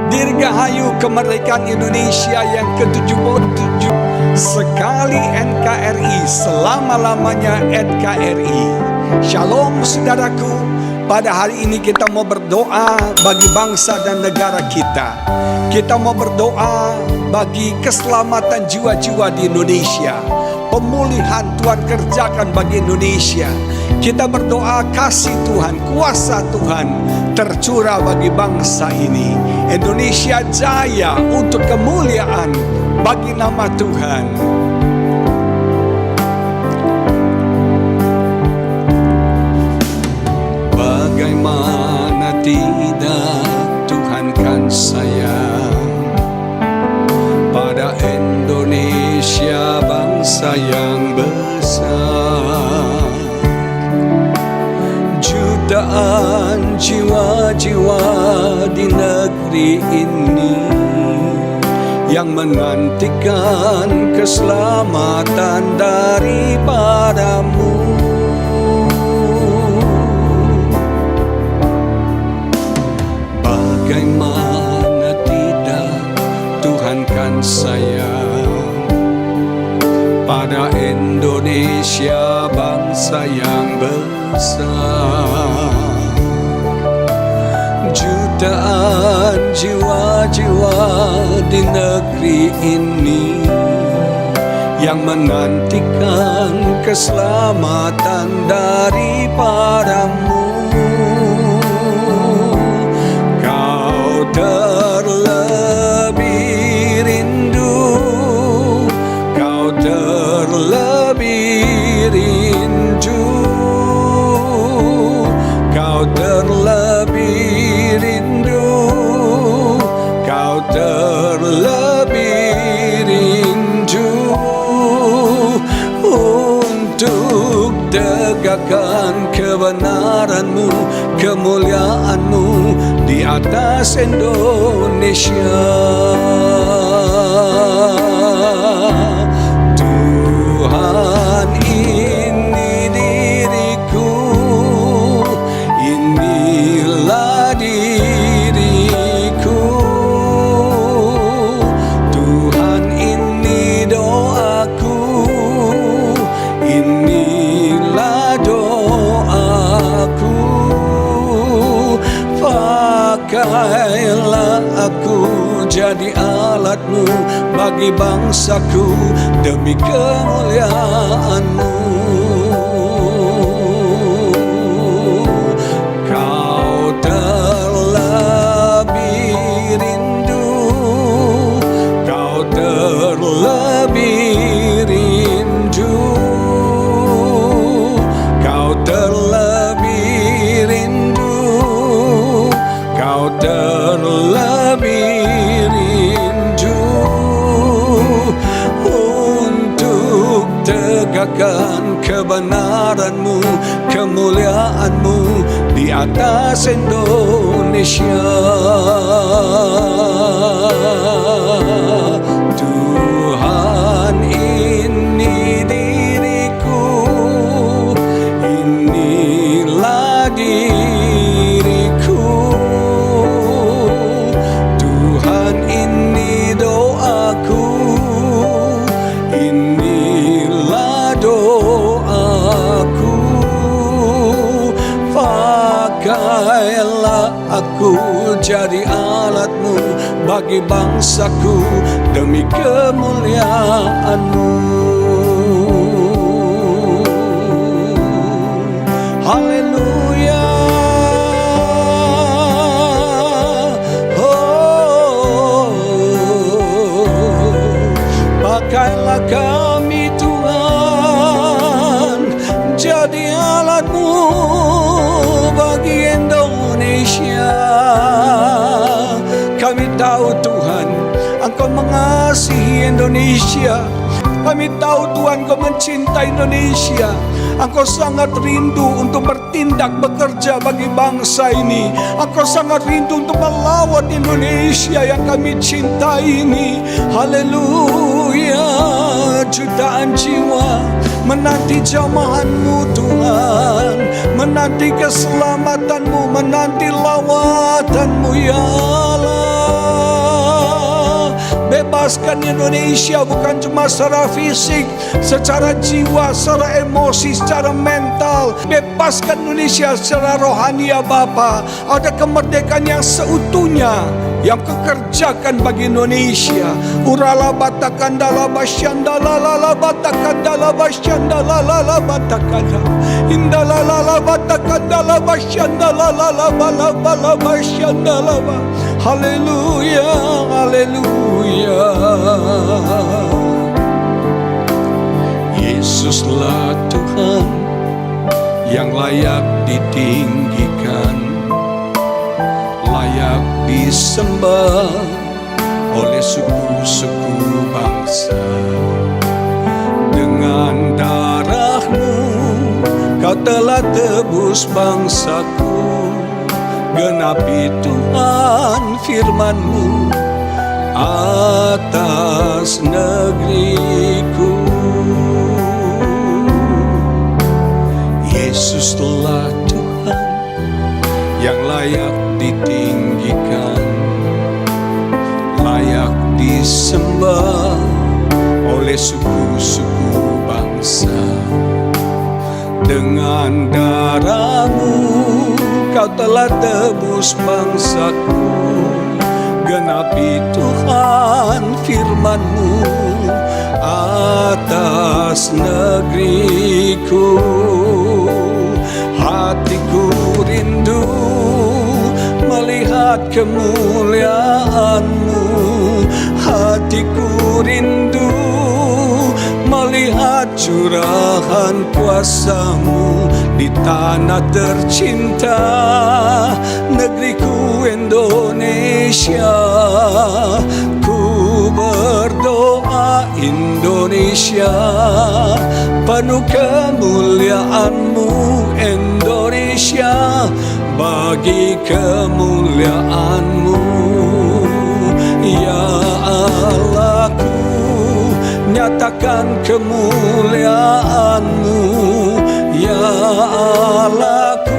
Dirgahayu kemerdekaan Indonesia yang ke-77. Sekali NKRI, selama-lamanya NKRI. Shalom saudaraku. Pada hari ini kita mau berdoa bagi bangsa dan negara kita. Kita mau berdoa bagi keselamatan jiwa-jiwa di Indonesia. Pemulihan Tuhan kerjakan bagi Indonesia. Kita berdoa kasih Tuhan, kuasa Tuhan tercurah bagi bangsa ini. Indonesia jaya untuk kemuliaan bagi nama Tuhan. Bagaimana tidak, Tuhan kan sayang pada Indonesia, bangsa yang besar. Jutaan jiwa-jiwa di negeri ini yang menantikan keselamatan daripadamu. Bagaimana tidak, Tuhan kan sayang pada Indonesia, bangsa yang besar. Jutaan jiwa-jiwa di negeri ini yang menantikan keselamatan daripadamu. Kau terlebih rindu, kau terlebih rindu, kau terlebih rindu, kau terlebih rindu untuk tegakkan kebenaran-Mu, kemuliaan-Mu di atas Indonesia. Tuhan, ini diriku, inilah diriku. Tuhan, ini doaku, inilah doaku. Pakailah aku jadi alat-Mu bagi bangsaku demi kemuliaan-Mu. Kau terlebih rindu, kau terlebih rindu, kau terlebih rindu, kau terlebih rindu untuk tegakkan kebenaran-Mu, kemuliaan-Mu di atas Indonesia. Tuhan, ini diriku, inilah diriku. Tuhan, ini doaku, inilah doaku. Pakailah aku jadi alat-Mu bagi bangsaku demi kemuliaan-Mu. Haleluya. Pakailah kami Tuhan jadi alat-Mu bagi Indonesia. tahu Tuhan, Engkau mengasihi Indonesia. Kami tahu Tuhan, Engkau mencintai Indonesia. Engkau sangat rindu untuk bertindak bekerja bagi bangsa ini. Engkau sangat rindu untuk melawan Indonesia yang kami cintai ini. Haleluya. Jutaan jiwa menanti jamahan-Mu Tuhan, menanti keselamatanmu, menanti lawatan-Mu ya Allah. Bebaskan Indonesia bukan cuma secara fisik, secara jiwa, secara emosi, secara mental. Bebaskan Indonesia secara rohani ya Bapa. Ada kemerdekaan yang seutuhnya yang kekerjakan bagi Indonesia. Urala batakandala basyandala lala batakandala basyandala lala batakanda indala lala batakandala basyandala lala bala bala basyandala. Haleluya, haleluya. Yesuslah Tuhan yang layak ditinggikan, layak disembah oleh suku-suku bangsa. Dengan darah-Mu Kau telah tebus bangsaku. Genapi Tuhan firman-Mu atas negeriku. Yesuslah Tuhan yang layak ditinggikan, layak disembah oleh suku-suku bangsa. Dengan darah-Mu Kau telah tebus bangsaku. Genapi Tuhan firman-Mu atas negeriku. Hatiku rindu melihat kemuliaan-Mu. Hatiku rindu melihat curahan kuasa-Mu di tanah tercinta, negeriku Indonesia. Ku berdoa Indonesia, penuh kemuliaan-Mu Indonesia, bagi kemuliaan-Mu ya Allahku. Nyatakan kemuliaan-Mu ya Allahku.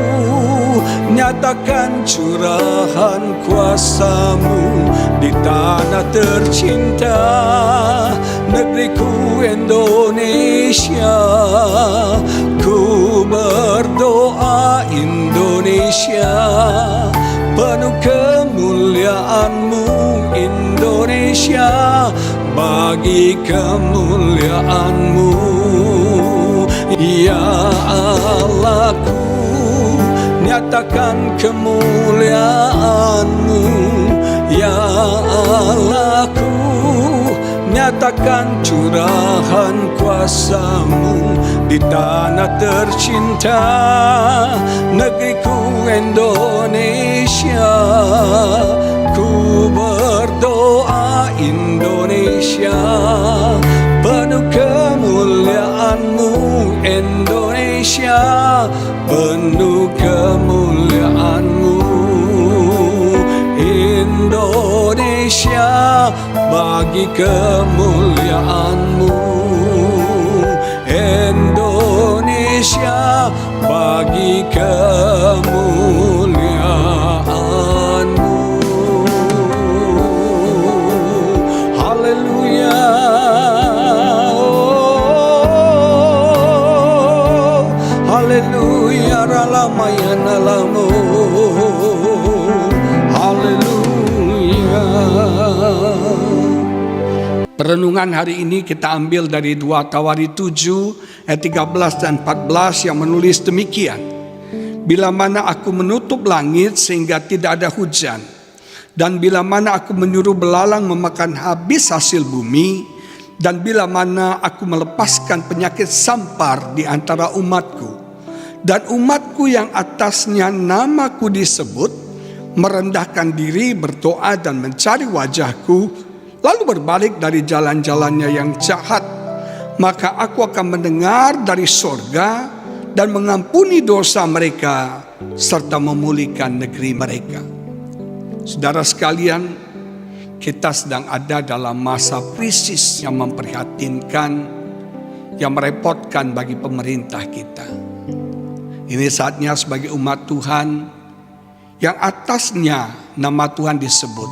Nyatakan curahan kuasa-Mu di tanah tercinta, negeriku Indonesia. Ku berdoa Indonesia, penuh kemuliaan-Mu Indonesia, bagi kemuliaan-Mu ya Allahku. Nyatakan kemuliaan-Mu ya Allahku. Nyatakan curahan kuasa-Mu di tanah tercinta, negeriku Indonesia. Ku berdoa Indonesia, penuh kemuliaan-Mu Indonesia, penuh kemuliaan-Mu Indonesia, bagi kemuliaan-Mu Indonesia, bagi kemuliaan-Mu. Haleluya. Haleluya, ralamayana lamu. Haleluya. Perenungan hari ini kita ambil dari 2 Tawari 7 ayat 13 dan 14 yang menulis demikian. Bila mana aku menutup langit sehingga tidak ada hujan, dan bila mana aku menyuruh belalang memakan habis hasil bumi, dan bila mana aku melepaskan penyakit sampar di antara umatku, dan umatku yang atasnya namaku disebut, merendahkan diri, berdoa dan mencari wajahku, lalu berbalik dari jalan-jalannya yang jahat, maka aku akan mendengar dari sorga dan mengampuni dosa mereka serta memulihkan negeri mereka. Saudara sekalian, kita sedang ada dalam masa krisis yang memprihatinkan, yang merepotkan bagi pemerintah kita. Ini saatnya sebagai umat Tuhan yang atasnya nama Tuhan disebut,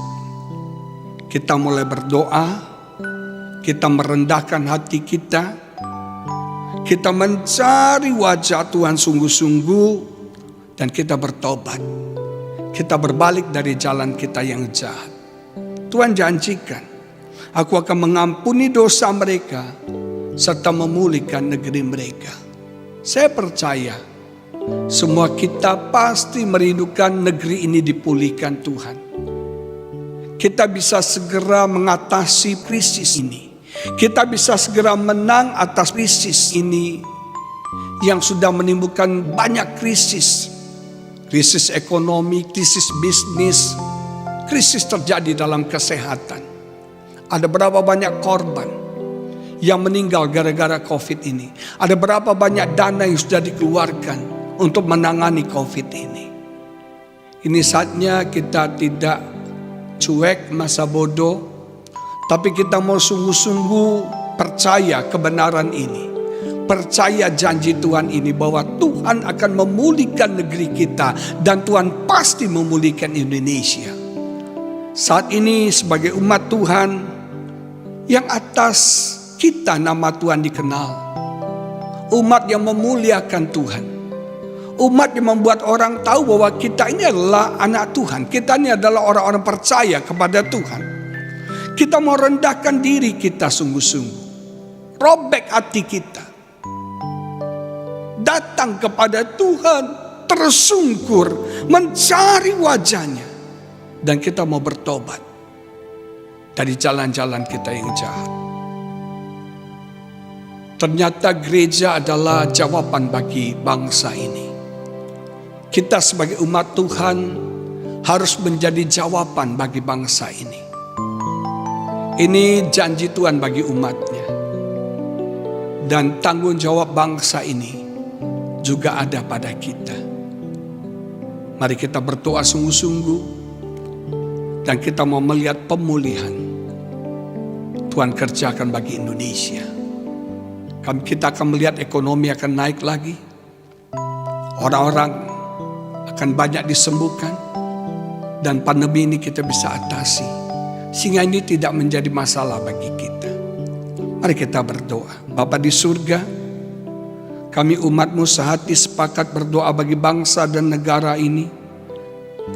kita mulai berdoa, kita merendahkan hati kita mencari wajah Tuhan sungguh-sungguh, dan kita bertobat. Kita berbalik dari jalan kita yang jahat. Tuhan janjikan, aku akan mengampuni dosa mereka serta memulihkan negeri mereka. Saya percaya semua kita pasti merindukan negeri ini dipulihkan Tuhan. Kita bisa segera mengatasi krisis ini. Kita bisa segera menang atas krisis ini yang sudah menimbulkan banyak krisis. Krisis ekonomi, krisis bisnis, krisis terjadi dalam kesehatan. Ada berapa banyak korban yang meninggal gara-gara COVID ini. Ada berapa banyak dana yang sudah dikeluarkan untuk menangani COVID ini. Ini saatnya kita tidak cuek masa bodoh, tapi kita mau sungguh-sungguh percaya kebenaran ini. Percaya janji Tuhan ini bahwa Tuhan akan memulihkan negeri kita dan Tuhan pasti memulihkan Indonesia. Saat ini sebagai umat Tuhan yang atas kita nama Tuhan dikenal. Umat yang memuliakan Tuhan. Umat yang membuat orang tahu bahwa kita ini adalah anak Tuhan. Kita ini adalah orang-orang percaya kepada Tuhan. Kita mau rendahkan diri kita sungguh-sungguh. Robek hati kita. Datang kepada Tuhan, tersungkur, mencari wajahnya. Dan kita mau bertobat dari jalan-jalan kita yang jahat. Ternyata gereja adalah jawaban bagi bangsa ini. Kita sebagai umat Tuhan harus menjadi jawaban bagi bangsa ini. Ini janji Tuhan bagi umatnya. Dan tanggung jawab bangsa ini juga ada pada kita. Mari kita berdoa sungguh-sungguh dan kita mau melihat pemulihan Tuhan kerjakan bagi Indonesia. Kita akan melihat ekonomi akan naik lagi. Orang-orang akan banyak disembuhkan dan pandemi ini kita bisa atasi sehingga ini tidak menjadi masalah bagi kita. Mari kita berdoa. Bapa di surga, kami umat-Mu sehati sepakat berdoa bagi bangsa dan negara ini.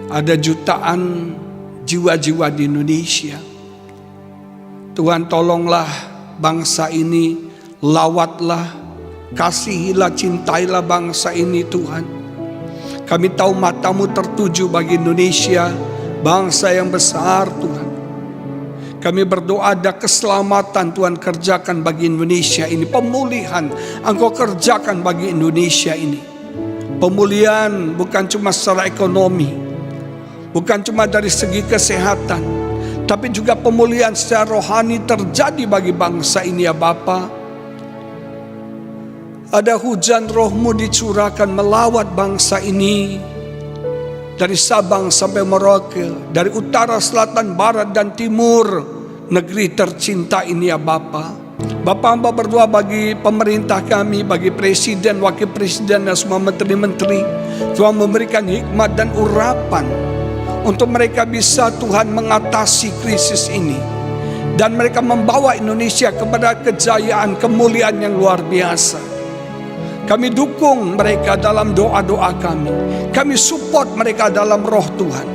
Ada jutaan jiwa-jiwa di Indonesia. Tuhan tolonglah bangsa ini, lawatlah, kasihilah, cintailah bangsa ini Tuhan. Kami tahu mata-Mu tertuju bagi Indonesia, bangsa yang besar Tuhan. Kami berdoa ada keselamatan Tuhan kerjakan bagi Indonesia ini. Pemulihan Engkau kerjakan bagi Indonesia ini. Pemulihan bukan cuma secara ekonomi, bukan cuma dari segi kesehatan, tapi juga pemulihan secara rohani terjadi bagi bangsa ini ya Bapa. Ada hujan Roh-Mu dicurahkan melawat bangsa ini. Dari Sabang sampai Merauke, dari utara, selatan, barat, dan timur, negeri tercinta ini ya Bapa. Bapa hamba berdoa bagi pemerintah kami, bagi presiden, wakil presiden, dan semua menteri-menteri. Tuhan memberikan hikmat dan urapan untuk mereka bisa Tuhan mengatasi krisis ini. Dan mereka membawa Indonesia kepada kejayaan, kemuliaan yang luar biasa. Kami dukung mereka dalam doa-doa kami. Kami support mereka dalam roh Tuhan.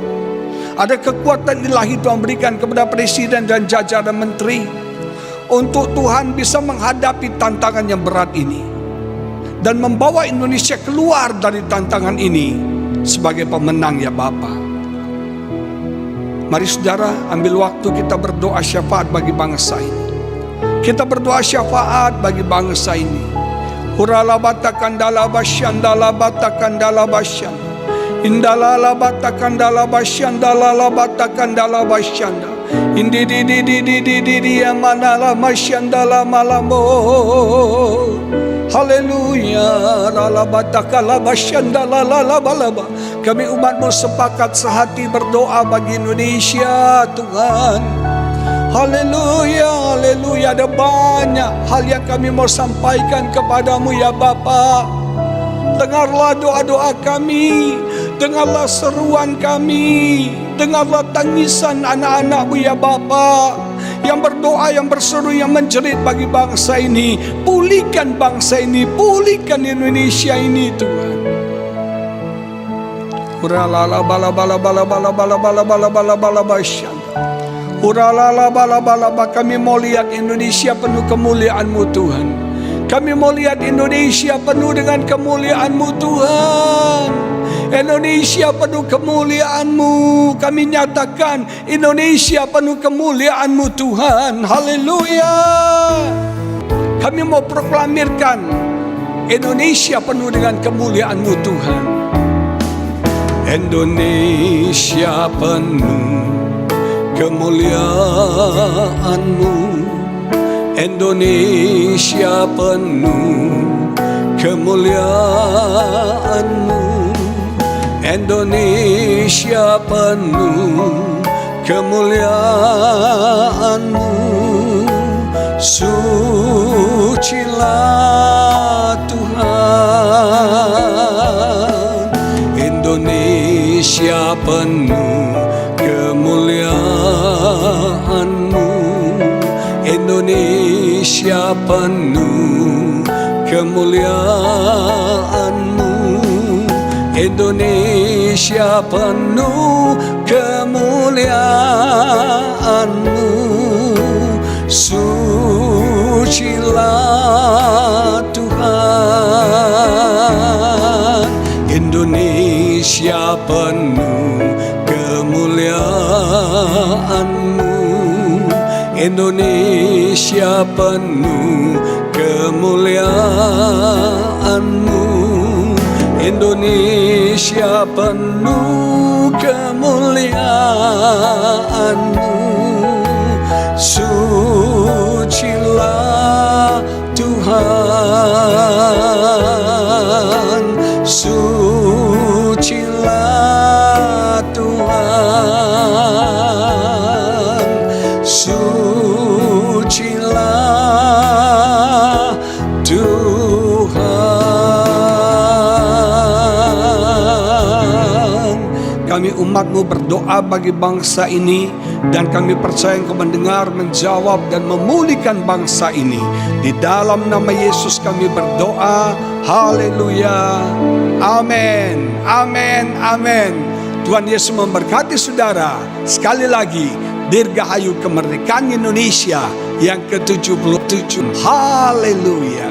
Ada kekuatan ilahi Tuhan berikan kepada presiden dan jajaran menteri untuk Tuhan bisa menghadapi tantangan yang berat ini dan membawa Indonesia keluar dari tantangan ini sebagai pemenang ya Bapa. Mari saudara ambil waktu kita berdoa syafaat bagi bangsa ini. Kita berdoa syafaat bagi bangsa ini. Huralabata kandala basyandala bata kandala basyanda. Indalala batakandala basyandala batakandala basyanda. Indi di manala masyandala malamo. Haleluya. Lala batakala basyandala lala balaba. Kami umat-Mu sepakat sehati berdoa bagi Indonesia, Tuhan. Haleluya, haleluya. Ada banyak hal yang kami mau sampaikan kepadamu ya Bapa. Dengarlah doa-doa kami, dengarlah seruan kami, dengarlah tangisan anak-anak-Mu ya Bapa, yang berdoa, yang berseru, yang menjerit bagi bangsa ini. Pulihkan bangsa ini, pulihkan Indonesia ini Tuhan. Uralala bala bala bala bala bala bala bala bala bala basyanda. Uralala bala bala bala. Kami mau lihat Indonesia penuh kemuliaan-Mu Tuhan. Kami mau lihat Indonesia penuh dengan kemuliaan-Mu Tuhan. Indonesia penuh kemuliaan-Mu. Kami nyatakan Indonesia penuh kemuliaan-Mu Tuhan. Haleluya. Kami mau proklamirkan Indonesia penuh dengan kemuliaan-Mu Tuhan. Indonesia penuh kemuliaan-Mu. Indonesia penuh kemuliaan-Mu. Indonesia penuh kemuliaan-Mu. Sucilah Tuhan. Indonesia penuh kemuliaan-Mu. Indonesia penuh kemuliaan-Mu. Indonesia penuh kemuliaan-Mu. Sucilah Tuhan. Indonesia penuh kemuliaan-Mu. Indonesia penuh kemuliaan-Mu. Indonesia penuh kemuliaan-Mu. Sucilah Tuhan. Sucilah Tuhan. Sucilah Tuhan. Kami umat-Mu berdoa bagi bangsa ini, dan kami percaya Engkau mendengar, menjawab, dan memulihkan bangsa ini. Di dalam nama Yesus kami berdoa. Haleluya. Amin. Amin. Amin. Tuhan Yesus memberkati saudara. Sekali lagi, Dirgahayu kemerdekaan Indonesia yang ke-77. Haleluya.